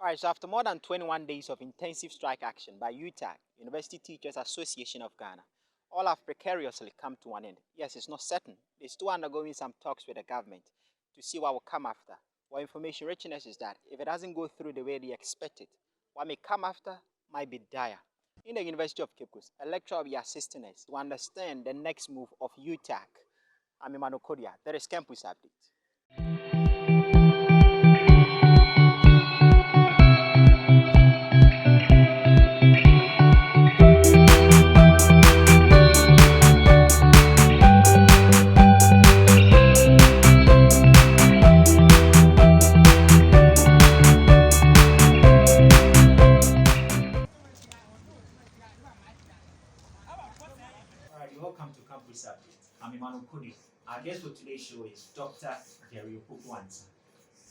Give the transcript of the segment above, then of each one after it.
Alright, so after more than 21 days of intensive strike action by UTAG, University Teachers Association of Ghana, all have precariously come to an end. Yes, it's not certain. They're still undergoing some talks with the government to see what will come after. What information richness is that if it doesn't go through the way they expected, what may come after might be dire. In the University of Cape Coast, a lecturer will be assisting us to understand the next move of UTAG. I'm Emmanuel Kodia. There is campus update. Welcome to Campus Update. I'm Emmanuel Kudi. Our guest for today's show is Dr. Opoku Ansah,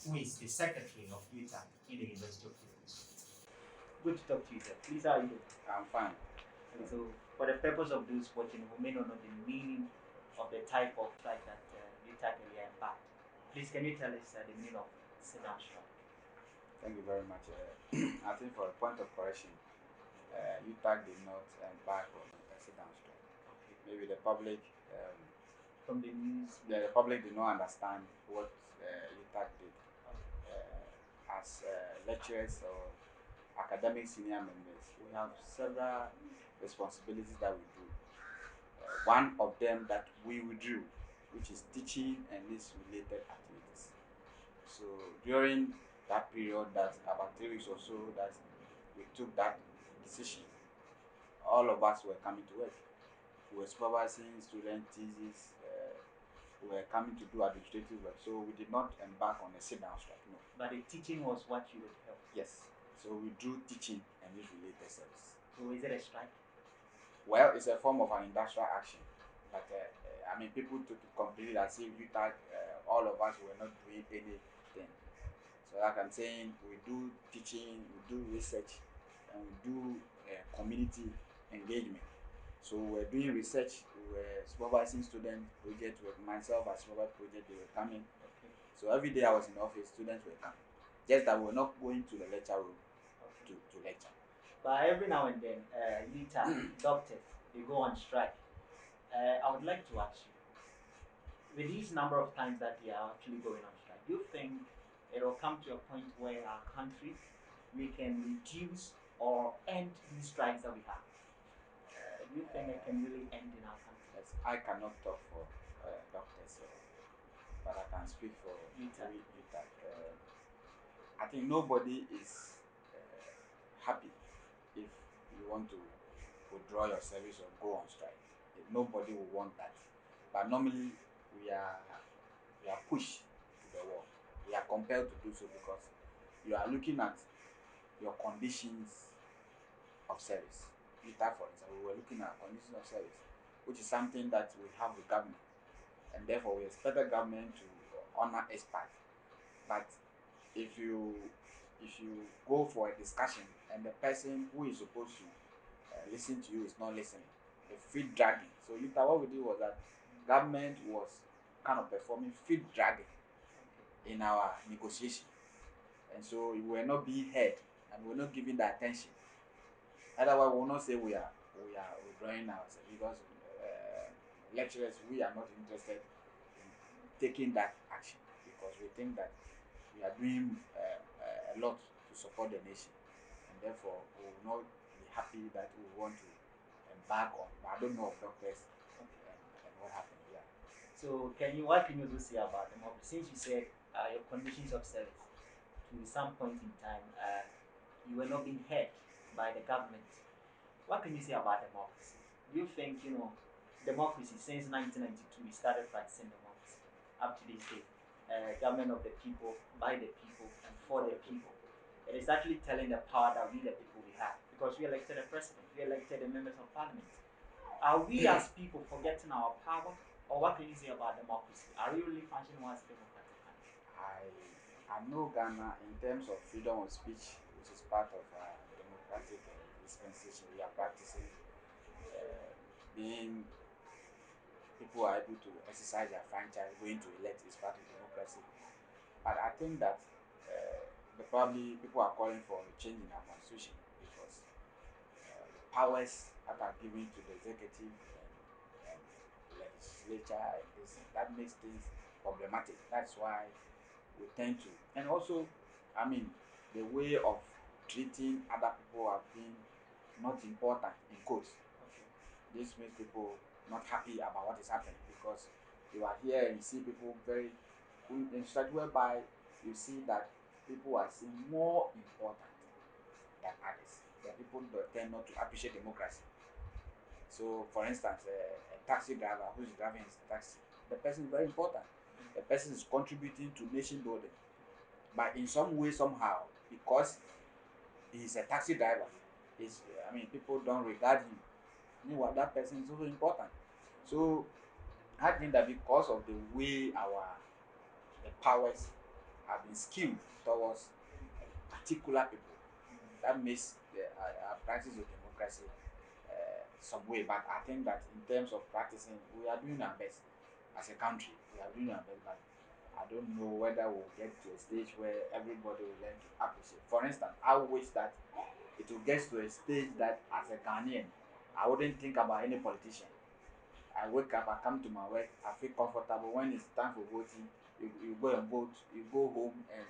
who is the secretary of UTAG in the University of Cape Coast. Good to talk to you, sir. Please, how are you doing? I'm fine. So, for the purpose of those watching who may not know the meaning of the type of strike that UTAG earlier embarked, please can you tell us the meaning of sit-down strike? Thank you very much. I think for a point of correction, UTAG did not embark on a sit-down strike. Okay. Maybe the public, From the news, the public did not understand what UTAG did. As lecturers or academic senior members, we have several responsibilities that we do. One of them that we withdrew, which is teaching and its related activities. So during that period, that about 3 weeks or so, that we took that decision, all of us were coming to work. We were supervising student thesis. We were coming to do administrative work. So we did not embark on a sit-down strike. No. But the teaching was what you would help. Yes. So we do teaching and its related service. So is it a strike? Well, it's a form of an industrial action. But people took it completely as if UTAG, all of us were not doing anything. So like I'm saying, we do teaching, we do research, and we do community engagement. So we're doing research, we were supervising student project with myself as supervisor project, they were coming. Okay. So every day I was in the office, students were coming. Just that we're not going to the lecture room to lecture. But every now and then, UTAG doctors, they go on strike. I would like to ask you, with these number of times that they are actually going on strike, do you think it will come to a point where our country, we can reduce or end these strikes that we have? Do you think it can really end in our country? Yes, I cannot talk for doctors, but I can speak for UTAG. I think nobody is happy if you want to withdraw your service or go on strike. Nobody will want that. But normally we are pushed to the wall. We are compelled to do so because you are looking at your conditions of service. UTAG, for example, we were looking at conditions of service, which is something that we have with government, and therefore we expect the government to honor its part. But if you go for a discussion and the person who is supposed to listen to you is not listening, the feed dragging. So UTAG, what we did was that government was kind of performing feed dragging in our negotiation, and so we were not being heard and we were not giving the attention. Otherwise, we will not say we are withdrawing ourselves because lecturers, we are not interested in taking that action because we think that we are doing a lot to support the nation, and therefore we will not be happy that we want to embark on. I don't know of doctors and what happened. Yeah. So what can you do say about them? Since you said your conditions of service, to some point in time, you were not being heard by the government. What can you say about democracy? Do you think, democracy, since 1992, we started practicing democracy up to this day, government of the people, by the people, and for the people. It is actually telling the power that we, the people, we have. Because we elected a president, we elected the members of parliament. Are we as people forgetting our power? Or what can you say about democracy? Are we really functioning as a democratic country? I know Ghana, in terms of freedom of speech, which is part of democratic dispensation, we are practicing being people are able to exercise their franchise, going to elect is part of democracy. But I think that probably people are calling for a change in our constitution because the powers that are given to the executive and legislature and this, that makes things problematic. That's why we tend to, and also, I mean, the way of treating other people have been not important in quotes. Okay. This makes people not happy about what is happening because you are here and you see people very in such whereby you see that people are seen more important than others. The people that tend not to appreciate democracy. So, for instance, a taxi driver who is driving his taxi, the person is very important. The person is contributing to nation building. But in some way, somehow, because he's a taxi driver, is I mean, people don't regard him. Meanwhile, that person is also important. So, I think that because of the way the powers have been skewed towards particular people, that makes our practice of democracy some way. But I think that in terms of practicing, we are doing our best as a country. We are doing our best, but I don't know whether we'll get to a stage where everybody will learn to appreciate. For instance, I wish that it will get to a stage that as a Ghanaian, I wouldn't think about any politician. I wake up, I come to my work, I feel comfortable. When it's time for voting, you go and vote, you go home, and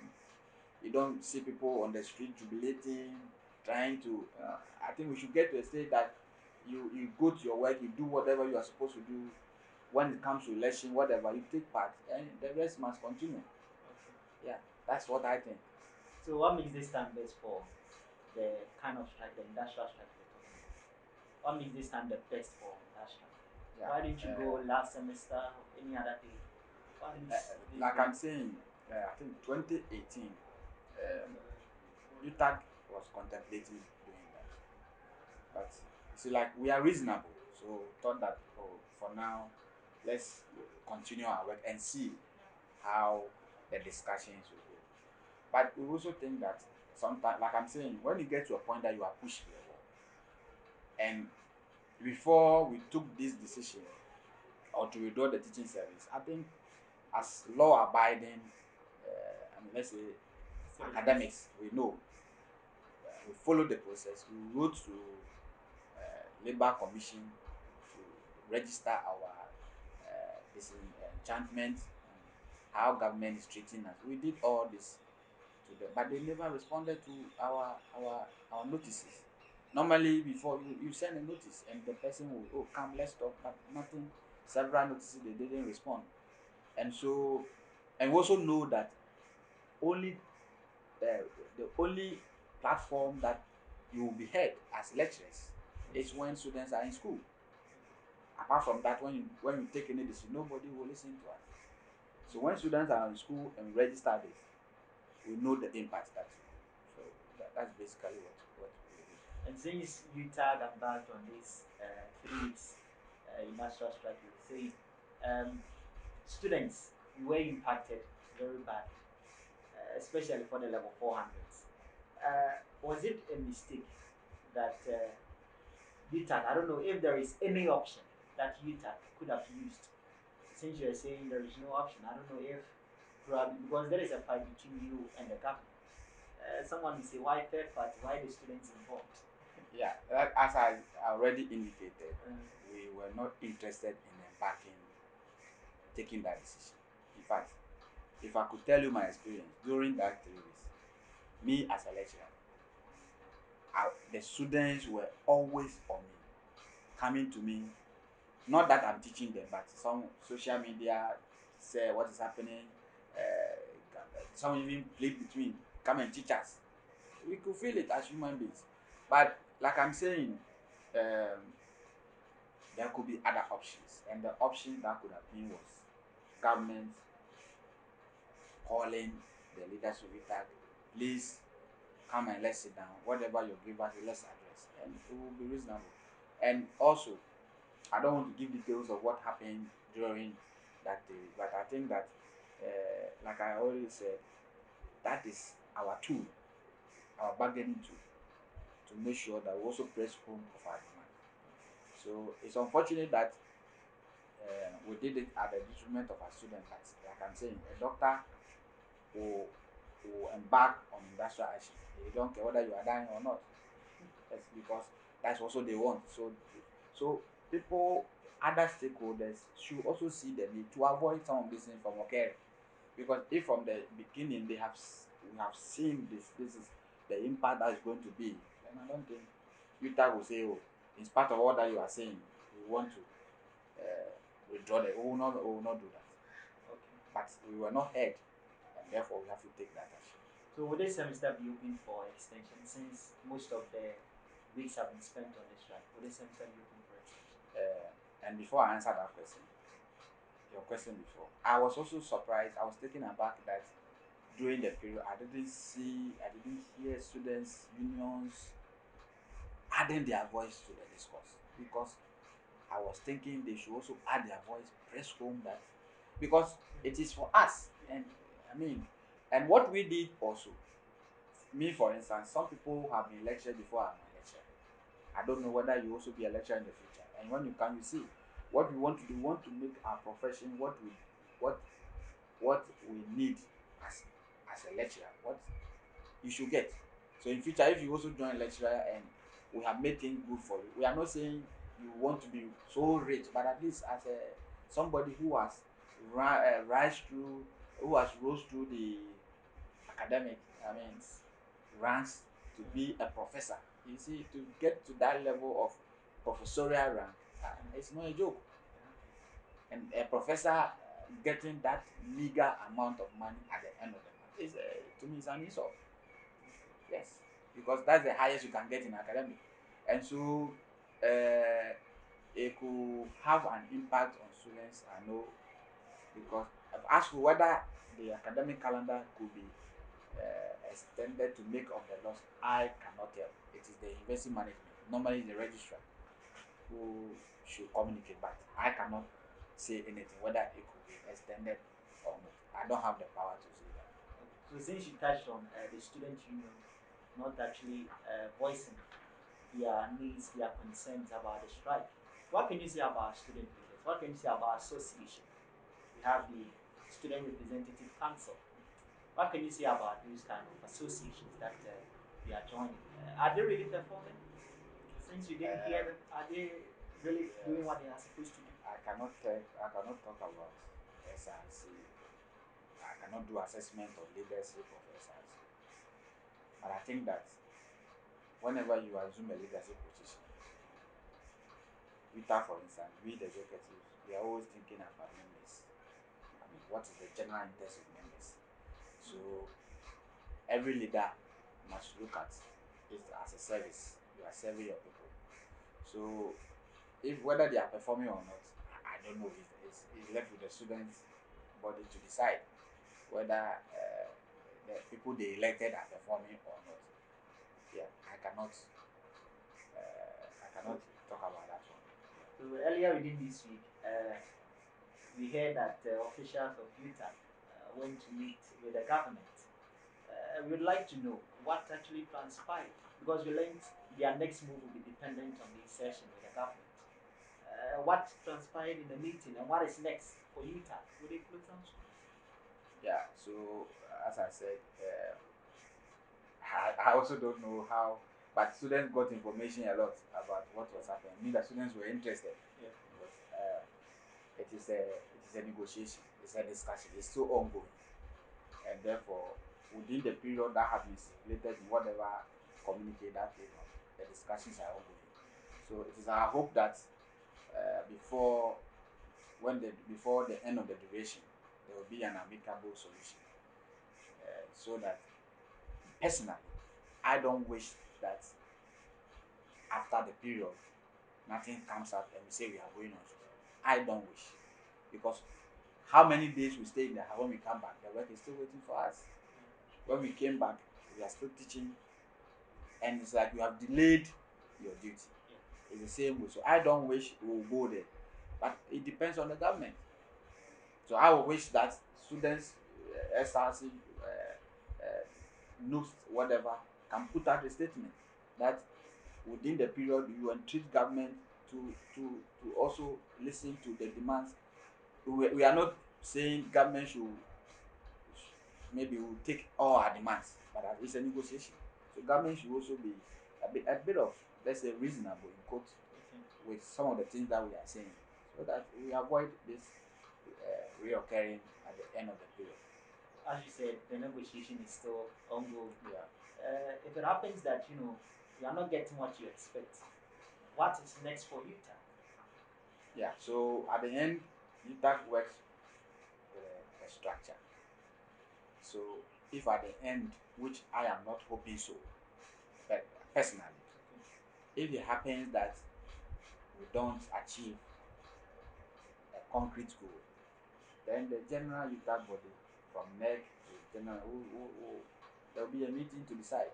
you don't see people on the street jubilating, trying to. I think we should get to a stage that you go to your work, you do whatever you are supposed to do. When it comes to election, whatever, you take part, and the rest must continue. Okay. Yeah, that's what I think. So what makes this time best for the kind of strike, the industrial strike we're talking about? What makes this time the best for that strike? Yeah. Why didn't you go last semester or any other day? Why this Like day? I'm saying, I think 2018, UTAG was contemplating doing that. But you see, like we are reasonable, so thought that for now, let's continue our work and see how the discussions will go. But we also think that sometimes, like I'm saying, when you get to a point that you are pushed to the wall, and before we took this decision or to withdraw the teaching service, I think as law-abiding, I mean, let's say academics, we know we follow the process. We wrote to Labour Commission to register our disenchantment and how government is treating us. We did all this to them, but they never responded to our notices. Normally, before you send a notice and the person will come, let's talk, but nothing. Several notices they didn't respond, and so and we also know that only the only platform that you will be heard as lecturers is when students are in school. Apart from that, when you take any decision, nobody will listen to us. So when students are in school and register this, we know the impact that will do. So that's basically what we do. And since UTAG embarked on this 3 weeks industrial strike, you were saying students were impacted very badly, especially for the level 400s. Was it a mistake that UTAG, I don't know if there is any option that UTAG could have used, since you're saying there is no option, I don't know if probably because there is a fight between you and the government. Someone will say, why third party? Why the students involved? Yeah, as I already indicated, we were not interested in embarking, taking that decision. In fact, if I could tell you my experience during that 3 weeks, me as a lecturer, the students were always on me, coming to me. Not that I'm teaching them, but some social media say what is happening. Some even plead between, come and teach us. We could feel it as human beings. But like I'm saying, there could be other options. And the option that could have been was government calling the leaders of UTAG, please come and let's sit down. Whatever you give us, let's address. And it will be reasonable. And also, I don't want to give details of what happened during that day, but I think that, like I already said, that is our tool, our bargaining tool, to make sure that we also press home of our demand. So it's unfortunate that we did it at the detriment of our students, but like I'm saying, a doctor will will embark on industrial action. They don't care whether you are dying or not. That's because that's also they want. So people, other stakeholders should also see the need to avoid some of these things from occurring. Because if from the beginning we have seen this is the impact that is going to be, then I don't think UTAG will say, oh, in spite of all that you are saying, we want to withdraw the, we will not do that. Okay. But we were not heard, and therefore we have to take that action. So will this semester be open for extension since most of the weeks have been spent on this strike? Will this semester be open for extension? And before I answer that question, your question before, I was also surprised. I was taken aback that during the period I didn't hear students unions adding their voice to the discourse, because I was thinking they should also add their voice, press home that, because it is for us. And I mean, and what we did also, me for instance, some people have been lectured before I'm a lecturer. I don't know whether you also be a lecturer in the future. And when you come, you see what we want to do. We want to make our profession what what we need as a lecturer, what you should get. So in future, if you also join lecturer and we have made things good for you, we are not saying you want to be so rich, but at least as a somebody who has rise through, who has rose through the academic, I mean, ranks to be a professor. You see, to get to that level of professorial rank, it's not a joke. And a professor getting that meager amount of money at the end of the month is, to me, is an insult. Yes, because that's the highest you can get in academic. And so it could have an impact on students, I know, because I've asked for whether the academic calendar could be extended to make up the loss. I cannot tell. It is the university management, normally the registrar, who should communicate, but I cannot say anything whether it could be extended or not. I don't have the power to say that. So since you touched on the student union not actually voicing their needs, their concerns about the strike, what can you say about student leaders? What can you say about association? We have the Student Representative Council. What can you say about those kind of associations that we are joining? Are they really performing? Since you didn't hear them, are they really doing Yes, what they are supposed to do? I cannot talk about SRC. I cannot do assessment of leadership of SRC. But I think that whenever you assume a leadership position, Vita, for instance, we the executives, we are always thinking about members. I mean, what is the general interest of members? So every leader must look at it as a service. You are serving your people. So if whether they are performing or not, I don't know. It's left with the students' body to decide whether the people they elected are performing or not. Yeah, I cannot talk about that one. So earlier within this week, we heard that officials of UTAG went to meet with the government. We would like to know what actually transpired because we learned their next move will be dependent on the session with the government. What transpired in the meeting and what is next for UTAG? Will they close down schools? Yeah. So as I said, I also don't know how, but students got information a lot about what was happening. I mean, the students were interested. Yeah. But it is a negotiation. It's a discussion. It's still ongoing, and therefore, within the period that has been stipulated in whatever communique that came out, the discussions are ongoing. So it is our hope that before the end of the duration, there will be an amicable solution, so that personally, I don't wish that after the period nothing comes out and we say we are going on strike. I don't wish, because how many days we stay in the house, when we come back, the work is still waiting for us. When we came back, we are still teaching, and it's like you have delayed your duty. It's the same way. So I don't wish we will go there, but it depends on the government. So I would wish that students, SRC, NUFS, whatever, can put out a statement that within the period you entreat government to also listen to the demands. We are not saying government should maybe will take all our demands, but it's a negotiation. So government should also be a bit of, let's say, reasonable in quote Okay. with some of the things that we are saying, so that we avoid this reoccurring at the end of the period. As you said, the negotiation is still ongoing. Yeah. If it happens that you are not getting what you expect, what is next for UTAG? Yeah. So at the end, UTAG works with a structure. So if at the end, which I am not hoping so, but personally, if it happens that we don't achieve a concrete goal, then the general UTAG body from NEC to general there will be a meeting to decide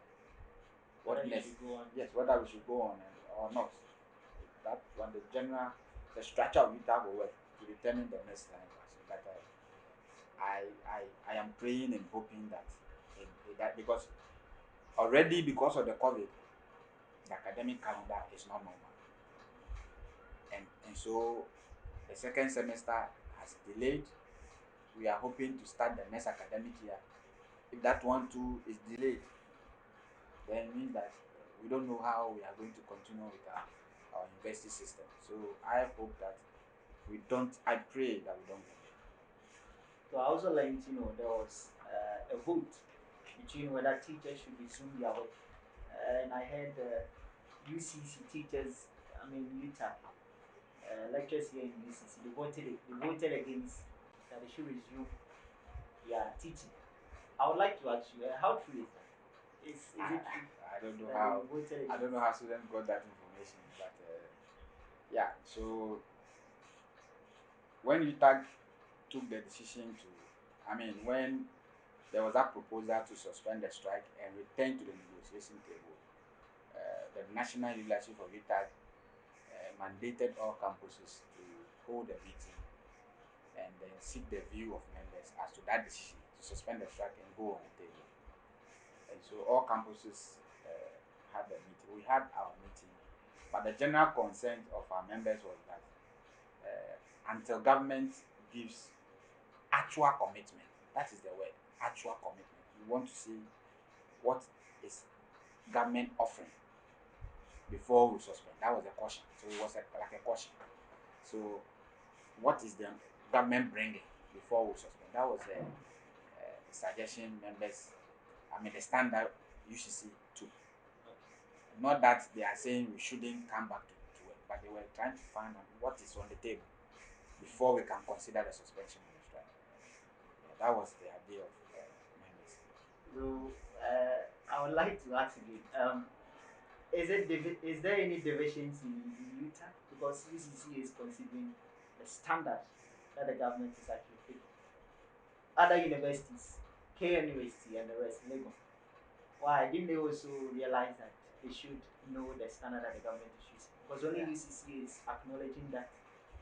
Whether what you next. should go on. Yes, whether we should go on or not. That when the structure of UTAG will work to determine the next line of action. But I am praying and hoping that that because already because of the COVID, the academic calendar is not normal, and so the second semester has delayed. We are hoping to start the next academic year. If that one too is delayed, then it means that we don't know how we are going to continue with our university system. So I hope that I pray that we don't get there. So I also learned, there was a vote between whether teachers should resume their work. And I heard UCC teachers, UTAG, lectures here in UCC, they voted against that they should resume their teaching. I would like to ask you, how true is that? Is it true I don't know that how they voted against? I don't know how students got that information, but yeah. So when UTAG took the decision to, when there was that proposal to suspend the strike and return to the negotiation table, the national leadership of UTAG mandated all campuses to hold a meeting and then seek the view of members as to that decision to suspend the strike and go on the table. And so all campuses had the meeting. We had our meeting, but the general consent of our members was that until government gives actual commitment, that is the word, actual commitment. We want to see what is government offering before we suspend. That was a caution. So it was like a caution. So what is the government bringing before we suspend? That was a suggestion members, the standard UCC took. Not that they are saying we shouldn't come back to work, but they were trying to find out what is on the table before we can consider the suspension of the strike. Yeah, that was the idea of members. So I would like to ask again. Is there any divisions in UTAG? Because UCC is considering the standard that the government is actually taking. Other universities, K University and the rest, Lagos. Why didn't they also realize that they should know the standard that the government is using? Because only UCC is acknowledging that,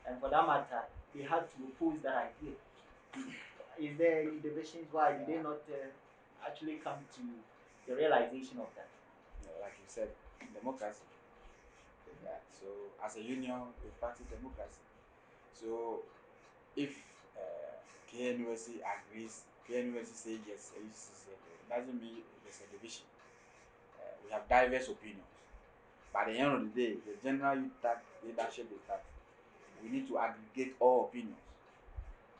and for that matter, they had to oppose that idea. Is there any divisions? Why did they not actually come to the realization of that? Like you said, democracy. Yeah. So as a union, we practice democracy. So if KNUSC agrees, KNUSC says yes, AUCC says no, it doesn't mean there's a division. We have diverse opinions. By the end of the day, the general leadership is that we need to aggregate all opinions.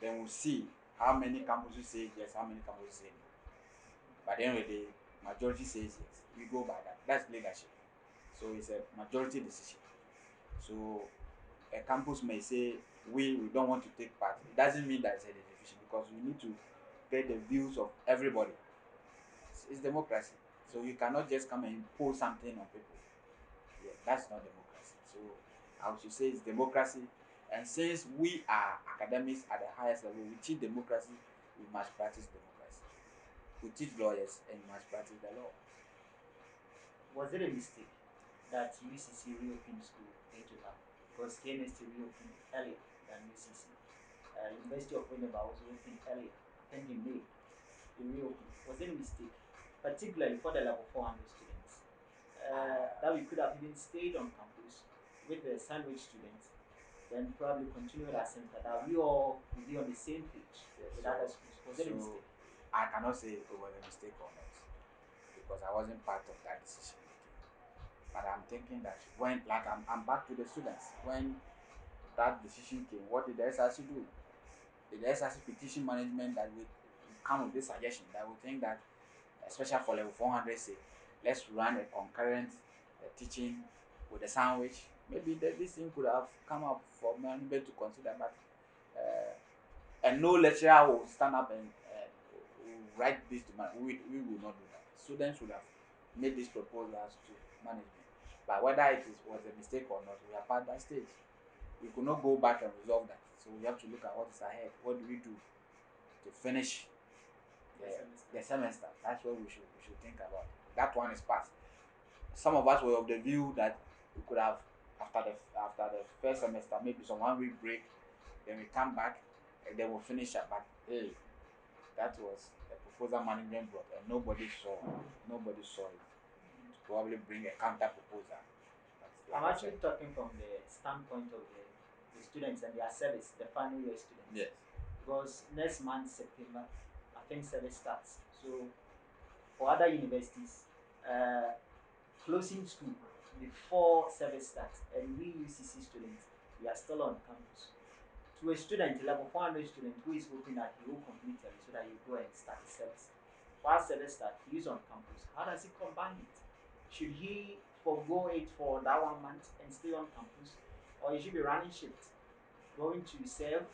Then we'll see how many campuses say yes, how many campuses say no. By the end of the day, majority says yes. We go by that. That's leadership. So it's a majority decision. So a campus may say we don't want to take part. It doesn't mean that it's a division because we need to get the views of everybody. It's democracy. So you cannot just come and impose something on people. Yeah, that's not democracy. So I should say it's democracy. And since we are academics at the highest level, we teach democracy, we must practice democracy. We teach lawyers and we must practice the law. Was it a mistake that UCC reopened school in July? Because KNST reopened earlier than UCC. University of Winneba was opened earlier, I think in May. They reopened. Was it a mistake? Particularly for the level 400 students. That we could have even stayed on campus with the sandwich students, then probably continue that semester. That we all will be on the same page with So, other schools. Was it a so mistake? I cannot say it was a mistake or not because I wasn't part of that decision making. But I'm thinking that when, like, I'm back to the students. When that decision came, what did the SRC do? Did the SRC petition management that we come with this suggestion that we think that, especially for level 400 say, let's run a concurrent teaching with a sandwich? Maybe this thing could have come up for management to consider, but and no lecturer will stand up and will write this to management. We will not do that. Students would have made these proposals to management. But whether was a mistake or not, we are past that stage. We could not go back and resolve that. So we have to look at what is ahead. What do we do to finish the semester? That's what we should think about. That one is past. Some of us were of the view that we could have, after the first semester, maybe some 1 week break, then we come back and then we'll finish up. But hey, that was a proposal management brought and nobody saw it to probably bring a counter proposal. But I'm like I actually said, talking from the standpoint of the students and their service, the final year students. yes, Because next month, September, I think service starts. So for other universities, closing school before service starts, and we UCC students, we are still on campus. To a student, level 400 student who is hoping that he will complete it so that he will go and start the service. While service starts, he is on campus. How does he combine it? Should he forego it for that 1 month and stay on campus? Or he should be running shift, going to serve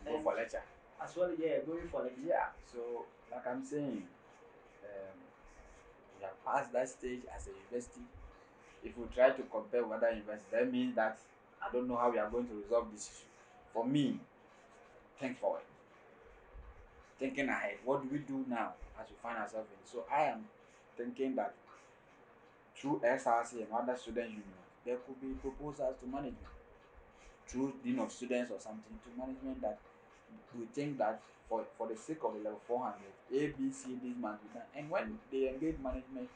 go and for lecture. as well, yeah, going for lecture. Yeah, so like I'm saying, we are past that stage as a university. If we try to compare with other universities, that means that I don't know how we are going to resolve this issue. For me, think forward, thinking ahead. What do we do now as we find ourselves in? So I am thinking that through SRC and other student unions, there could be proposals to management, through dean of students or something, to management, that we think that for the sake of the level 400, A, B, C, D must be done. And when they engage management,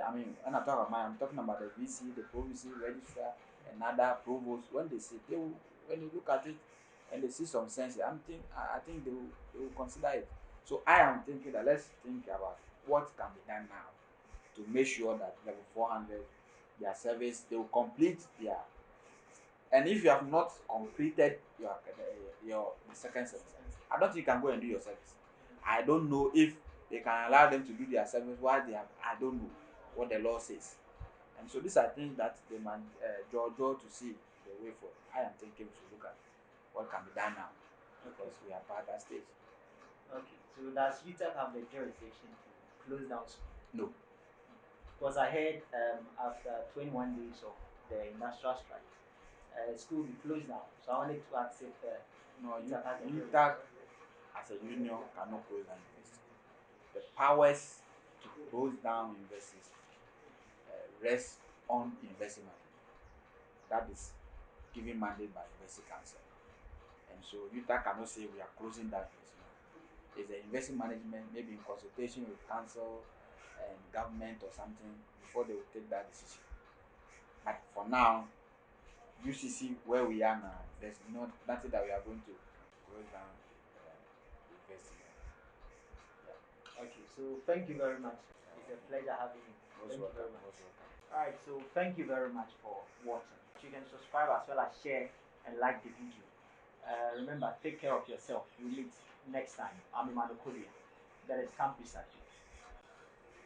I mean, when I talk about I'm talking about the VC, the Pro VC, registrar, and other provosts. When they see, when you look at it and they see some sense, I think they will consider it. So I am thinking that let's think about what can be done now to make sure that level 400, their service, they will complete their. And if you have not completed your the second semester, I don't think you can go and do your service. I don't know if they can allow them to do their service while they have. I don't know what the law says. And so these are things that they might draw to see the way forward. I am thinking we should look at what can be done now because we are past that stage. Okay, so does UTAG have the jurisdiction to close down school? No. Because I heard after 21 days of the industrial strike, school will be closed down. So I wanted to ask if No, UTAG has the UTAG jurisdiction. as a union cannot close down university. The powers to close down universities rest on university management. That is given mandate by university council. And so UTAG cannot say we are closing down university. No. It's the university management, maybe in consultation with council and government or something, before they will take that decision. But for now, UCC where we are now, there's nothing that we are going to close down university. Yeah. Okay, so thank you very much. It's a pleasure having you. Most Thank you very welcome. much. Most welcome. Alright, so thank you very much for watching. You can subscribe as well as share and like the video. Remember, take care of yourself. We'll meet next time. I'm Emmanuel Kodia. That is Campus At You.